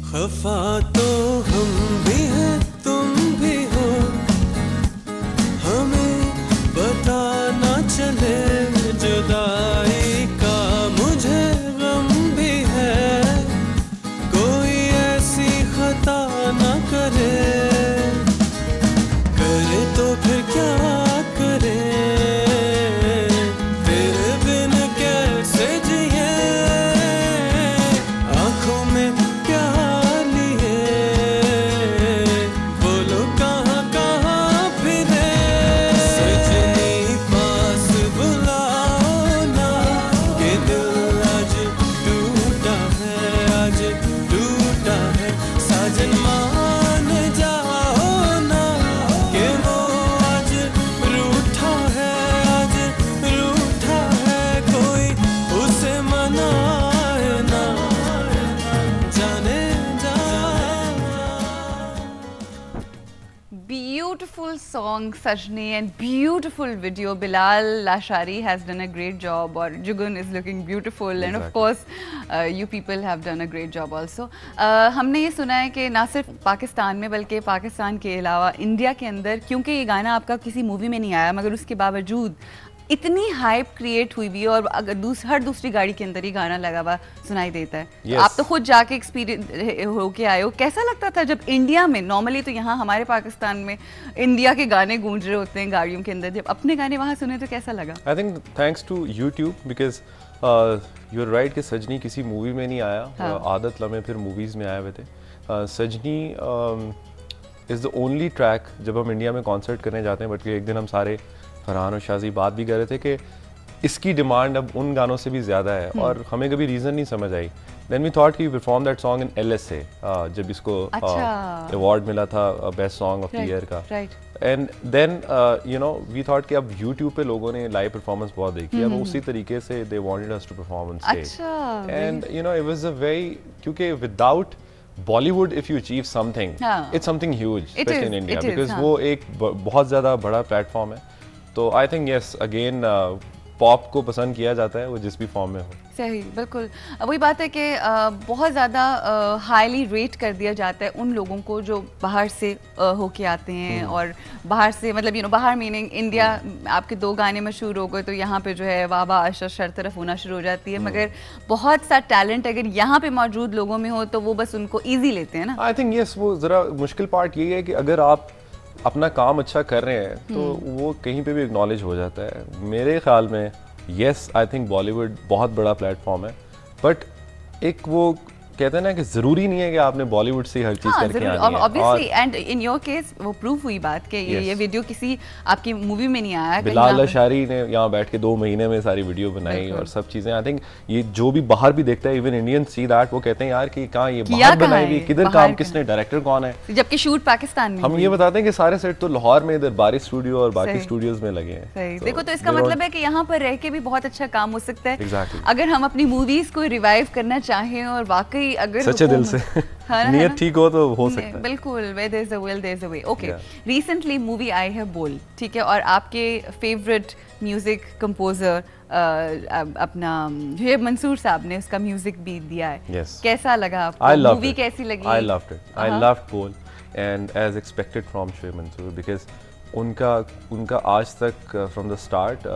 खफा तो हम भी हैं तुम भी हो, हमें पता ना चले जुदाई का, मुझे गम भी है कोई ऐसी खता ना करे, करे तो फिर क्या करे, तेरे बिन कैसे जिए, आंखों में क्या लिए, बोलो कहाँ कहाँ फिरे, सजनी पास बुलाओ ना, ये दिल आज टूटा है, आज टूटा है, साजन मान जाओ ना, कि वो आज रूठा है, आज रूठा है, कोई उसे मनाए ना, जाने जा। Beautiful song, Sajni, and beautiful video. Bilal Lashari has done a great job, or Jugun is looking beautiful, and of course, you people have done a great job also. हमने ये सुना है कि ना सिर्फ पाकिस्तान में बल्कि पाकिस्तान के अलावा इंडिया के अंदर, क्योंकि ये गाना आपका किसी मूवी में नहीं आया, मगर उसके बावजूद इतनी हाइप क्रिएट हुई हुई है, और अगर हर दूसरी गाड़ी के अंदर ही गाना लगा हुआ सुनाई देता है। Yes. आप तो खुद जाके एक्सपीरियंस होके आए हो, कैसा लगता था जब इंडिया में, नॉर्मली तो यहाँ हमारे पाकिस्तान में इंडिया के गाने गूंज रहे होते हैं गाड़ियों के अंदर, जब अपने गाने वहाँ सुने तो कैसा लगा? I think thanks to YouTube, because you are right कि सजनी किसी मूवी में नहीं आया। हाँ। आदत लम्हे फिर मूवीज़ में आए हुए थे। सजनी इज़ द ओनली ट्रैक जब हम इंडिया में कॉन्सर्ट करने जाते हैं, बट एक दिन हम सारे फरहान और शाजी बात भी कर रहे थे कि इसकी डिमांड अब उन गानों से भी ज़्यादा है, और हमें कभी रीज़न नहीं समझ आई। देन वी थॉट कि perform that song in LSA, जब इसको अवार्ड मिला था best song of the year का। And then you know we thought कि अब यूट्यूब पे लोगों ने लाइव परफॉर्मेंस बहुत देखी, अब उसी तरीके से they wanted us to perform on stage. And you know it was a very, क्योंकि without Bollywood if you achieve something, it's something huge specially in India, because वो एक बहुत ज़्यादा बड़ा प्लेटफॉर्म है। तो I think yes again pop को पसंद किया जाता है, वो जिस भी फॉर्म में हो। सही, बिल्कुल वही बात है कि बहुत ज़्यादा हाईली रेट कर दिया जाता है उन लोगों को जो बाहर से होके आते हैं, और बाहर से मतलब यू नो बाहर मीनिंग इंडिया। आपके 2 गाने मशहूर हो गए तो यहाँ पे जो है वाह वाह आशा शर तरफ होना शुरू हो जाती है, मगर बहुत सा टैलेंट अगर यहाँ पे मौजूद लोगों में हो तो वो बस उनको ईजी लेते हैं ना। आई थिंक यस, वो ज़रा मुश्किल पार्ट यही है कि अगर आप अपना काम अच्छा कर रहे हैं तो वो कहीं पे भी एक्नॉलेज हो जाता है। मेरे ख्याल में यस आई थिंक बॉलीवुड बहुत बड़ा प्लेटफॉर्म है, बट एक वो कहते हैं ना कि जरूरी नहीं है कि आपने बॉलीवुड से हर चीज करके आनी है। Obviously, and in your case वो प्रूफ हुई बात कि ये वीडियो किसी आपकी मूवी में नहीं आया। बिलाल अशारी ने यहाँ बैठ के 2 महीने में सारी वीडियो बनाई और सब चीजें। आई थिंक ये जो भी बाहर भी देखता है, इवन इंडियन सी दैट, वो कहते हैं यार कि कहाँ ये बाहर बनाई हुई, किधर काम किसने, डायरेक्टर कौन है, जबकि शूट पाकिस्तान में। हम ये बताते हैं कि सारे सेट तो लाहौर में, इधर बारिश स्टूडियो और बाकी स्टूडियोज में लगे हैं। देखो तो इसका मतलब है कि यहाँ पर रह के भी बहुत अच्छा काम हो सकता है। Exactly. अगर हम अपनी मूवीज को रिवाइव करना चाहें और वाकई अगर सच्चे दिल से नियत ठीक हो तो हो सकता है। बिल्कुल, where there's a will there's a way. Okay. Recently movie आई है बोल, ठीक है, और आपके फेवरेट म्यूजिक कंपोजर अपना शुएब मंसूर साहब ने उसका म्यूजिक भी दिया है। कैसा लगा आपको? मूवी कैसी लगी? I loved it. I loved बोल, and as expected from Shoaib Mansoor, because उनका आज तक फ्रॉम द स्टार्ट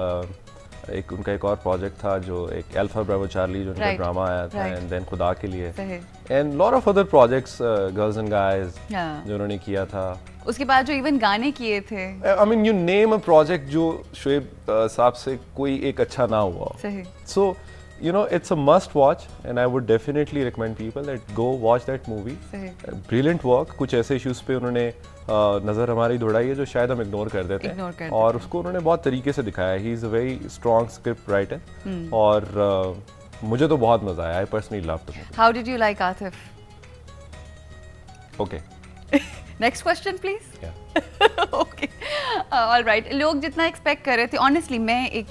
उनका एक और प्रोजेक्ट था जो एक अल्फा ब्रावो चार्ली, जो उनका ड्रामा आया था, एंड देन खुदा के लिए, and lot of other projects, girls and guys जो उन्होंने किया था। उसके बाद जो इवन गाने किए थे, I mean you name a project जो शुएब साहब से कोई एक अच्छा ना हुआ। सो you know it's a must watch and I would definitely recommend people that go watch that movie. Brilliant work. कुछ ऐसे इश्यूज पे उन्होंने नज़र हमारी दौड़ाई है जो शायद हम इग्नोर कर देते हैं, और उसको उन्होंने बहुत तरीके से दिखाया। He is a very strong script writer, और मुझे तो बहुत मजा आया। I personally loved the movie. How did you like Atif? Okay, next question please. Okay, all right, लोग जितना एक्सपेक्ट कर रहे थे, ऑनेस्टली मैं एक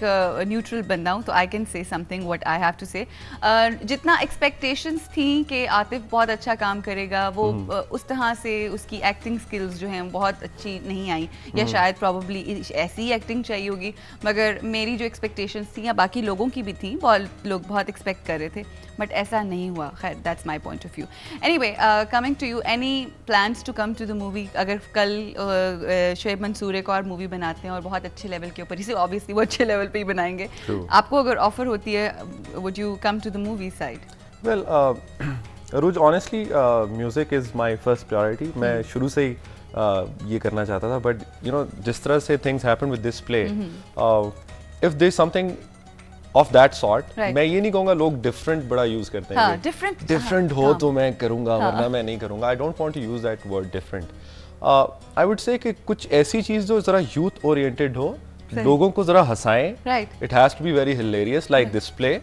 न्यूट्रल बंदा हूँ तो I can say something what I have to say, जितना एक्सपेक्टेशंस थी कि आतिफ बहुत अच्छा काम करेगा, वो उस तरह से उसकी एक्टिंग स्किल्स जो हैं बहुत अच्छी नहीं आई, या शायद प्रॉब्ली ऐसी ही एक्टिंग चाहिए होगी, मगर मेरी जो एक्सपेक्टेशंस थी या बाकी लोगों की भी थी, बहुत लोग बहुत एक्सपेक्ट कर रहे थे, बट ऐसा नहीं हुआ. खैर, that's my point of view. Anyway, coming to you, any plans to come to the movie? अगर कल शोएब मंसूर एक और मूवी बनाते हैं और बहुत अच्छे लेवल के ऊपर, इसे ऑब्वियसली वो अच्छे लेवल पे ही बनाएंगे, आपको अगर ऑफर होती है, would you come to the movie side? Well Arooj, honestly music is my first priority. मैं शुरू से ही ये करना चाहता था, बट यू नो जिस तरह से things happen with this play, if there is something of that sort, मैं ये नहीं कहूँगा लोग डिफरेंट बड़ा यूज करते हैं, डिफरेंट हो तो मैं करूँगा, वरना मैं नहीं करूँगा. I don't want to use that word different. I would say कि कुछ ऐसी चीज जो जरा यूथ ओरिएंटेड हो, लोगों को जरा हंसाएं. It has to be very hilarious like this play.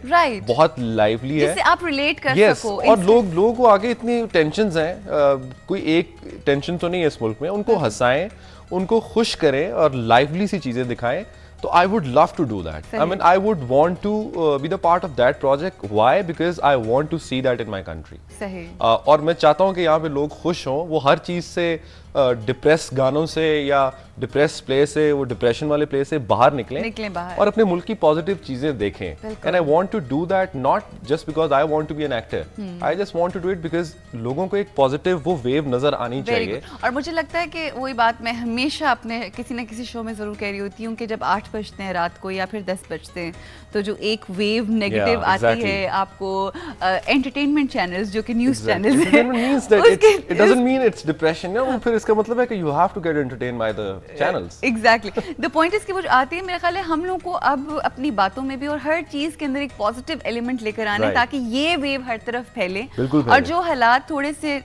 बहुत लाइवली है जिससे आप रिलेट कर सको. और लोगों को आगे इतनी टेंशन्स हैं, कोई एक टेंशन तो नहीं है इस मुल्क में, उनको हंसाएं, उनको खुश करें और लाइवली सी चीजें दिखाएं. So I would love to do that. I mean, I would want to be the part of that project. Why? Because I want to see that in my country. सही. और मैं चाहता हूँ कि यहाँ पे लोग खुश हों, वो हर चीज़ से डिप्रेस गानों से या डिप्रेस प्ले से, वो डिप्रेशन वाले प्ले से बाहर निकलें बाहर. और अपने मुल्क की पॉजिटिव चीज़ें देखें. And I want to do that not just because I want to be an actor. I just want to do it because लोगों को एक पॉजिटिव वो वेव नजर आनी चाहिए. और मुझे लगता है कि वही बात मैं हमेशा अपने किसी न किसी शो में जरूर कह रही होती हूँ कि जब 8 बजते हैं रात को या फिर 10 बजते हैं, तो जो एक वेव नेगेटिव आती है आपको एंटरटेनमेंट चैनल्स जो कि news channels it doesn't mean it's depression. फिर इसका मतलब है कि you have to get entertained by the channels. Exactly. The point is कि वो जो आती है, मेरे ख्याल है हम लोगों को अब अपनी बातों में भी और हर चीज के अंदर एक पॉजिटिव एलिमेंट लेकर आना, ताकि ये वेव हर तरफ फैले और जो हालात थोड़े से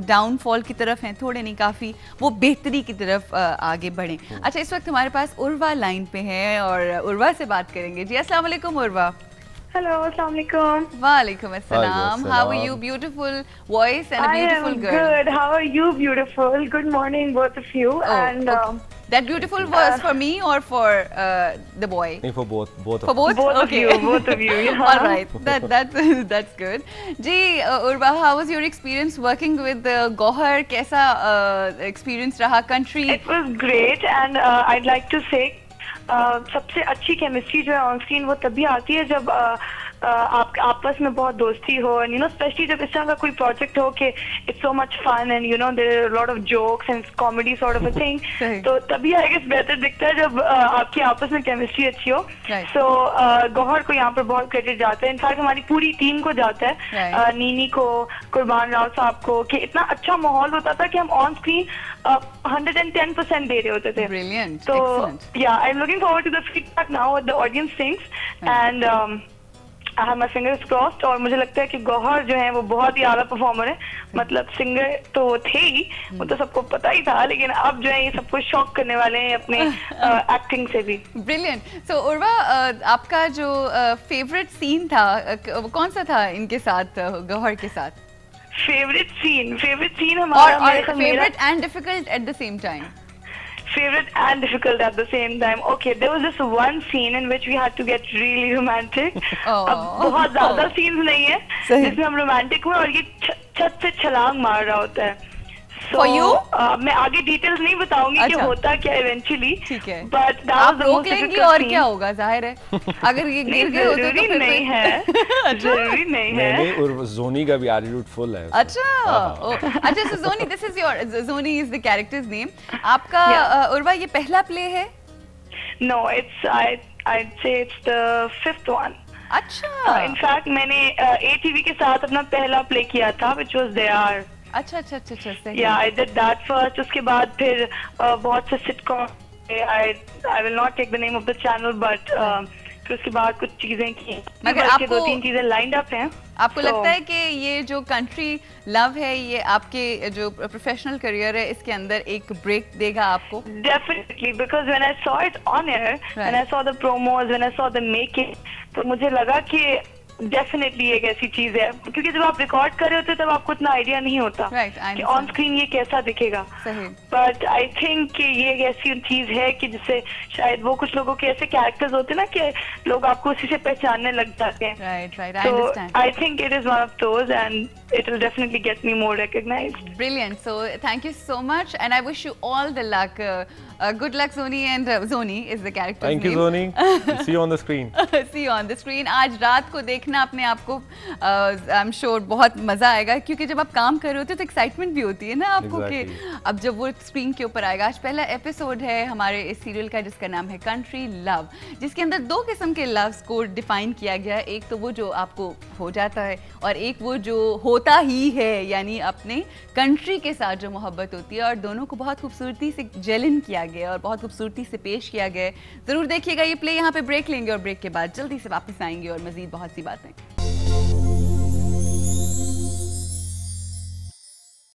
डाउनफॉल की तरफ हैं, थोड़े नहीं काफी, वो बेहतरी की तरफ आगे बढ़े. अच्छा, इस वक्त हमारे पास उर्वा लाइन पे है और उर्वा से बात करेंगे. जी अस्सलाम वालेकुम Urwa. Hello, assalamu alaikum. Walaikum assalam. How are you? Beautiful voice and a beautiful girl. I am good. How are you? Beautiful. Good morning, both of you. And that beautiful was for me or for the boy? For both. For both? Both of you. Yeah. All right. That's good. Ji Urwa, how was your experience working with Gohar? कैसा experience रहा? Country? It was great, and I'd like to say सबसे अच्छी chemistry जो है on screen वो तभी आती है जब आप आपस में बहुत दोस्ती हो, एंड यू नो स्पेशली जब इस तरह का कोई प्रोजेक्ट हो कि it's so much fun and you know there are lot of jokes and comedy sort of a thing, तो तभी आई गेस बेहतर दिखता है जब आपकी आपस में केमिस्ट्री अच्छी हो. सो गौहर को यहाँ पर बहुत क्रेडिट जाता है, इनफैक्ट हमारी पूरी टीम को जाता है, नीनी को, कुर्बान राव साहब को, कि इतना अच्छा माहौल होता था कि हम ऑन स्क्रीन 110% दे रहे होते थे. Brilliant. So yeah, I'm looking forward to the feedback now what the audience thinks, and I have my fingers crossed. और मुझे लगता है कि गौहर जो है वो बहुत ही आला परफॉर्मर है. मतलब सिंगर तो वो थे ही, वो तो सबको पता ही था, लेकिन अब जो है ये सबको शॉक करने वाले हैं अपने एक्टिंग से भी. Brilliant. So उर्वा, आपका जो फेवरेट सीन था कौन सा था इनके साथ, गौहर के साथ? फेवरेट सीन हमारा, और favourite and difficult at the same time. Favorite and difficult at the same time. Okay, there was this one scene in which we had to get really romantic. अब बहुत ज़्यादा scenes नहीं है जिसमें हम romantic हुए और ये छत से छलांग मार रहा होता है. For you? मैं आगे डिटेल्स नहीं बताऊंगी कि होता क्या इवेंचुअली. ठीक है. But आप रोक लेंगी और क्या होगा, जाहिर है. अगर ये गिर गए होते तो फिर नहीं है, जरूरी नहीं है. नहीं, और जोनी का भी एटीट्यूड फुल है. अच्छा, so Zoni, this is your, Zoni is the character's name. आपका उर्वा ये पहला प्ले है? No, I'd say it's the 5th one. अच्छा. In fact, मैंने ATV के साथ अपना पहला प्ले किया था, which was There. अच्छा. Yeah, I did that first. उसके बाद फिर बहुत से sitcom, I will not take the name of the channel, but फिर उसके बाद कुछ चीजें की. मगर आपको 2-3 चीजें लाइंड अप हैं. आपको लगता है कि ये जो कंट्री लव है, ये आपके जो प्रोफेशनल करियर है इसके अंदर एक ब्रेक देगा आपको? Definitely, because when I saw it on air, when I saw the promos, when I saw the making, तो मुझे लगा कि डेफिनेटली एक ऐसी चीज है, क्योंकि जब आप रिकॉर्ड कर रहे होते तब आपको इतना आइडिया नहीं होता कि ऑन स्क्रीन ये कैसा दिखेगा। बट आई थिंक कि ये एक ऐसी चीज है कि जिससे शायद वो कुछ लोगों के ऐसे कैरेक्टर्स होते हैं ना कि लोग आपको उसी से पहचानने लग जाते हैं। तो I think it is one of those and it will definitely get me more recognized. Brilliant. So thank you so much and I wish you all the luck. Good luck Zoni, and Zoni is the character's name. Thank you Zoni. See you on the screen. See you on the screen. आज रात को देखना अपने आप को I'm sure बहुत मजा आएगा, क्योंकि जब आप काम कर रहे होते हो तो एक्साइटमेंट भी होती है ना आपको कि अब जब वो स्क्रीन के ऊपर आएगा। आज पहला एपिसोड है हमारे इस सीरियल का जिसका नाम है कंट्री लव, जिसके अंदर दो किस्म के लव्स को डिफाइन किया गया है। एक तो वो जो आपको हो जाता है और एक वो जो होता ही है, यानी अपने कंट्री के साथ जो मोहब्बत होती है। और दोनों को बहुत खूबसूरती से जेलिन किया गया और बहुत खूबसूरती से पेश किया गया है। जरूर देखिएगा ये प्ले। यहाँ पे ब्रेक लेंगे और ब्रेक के बाद जल्दी से वापस आएंगे और मजीद बहुत सी बातें।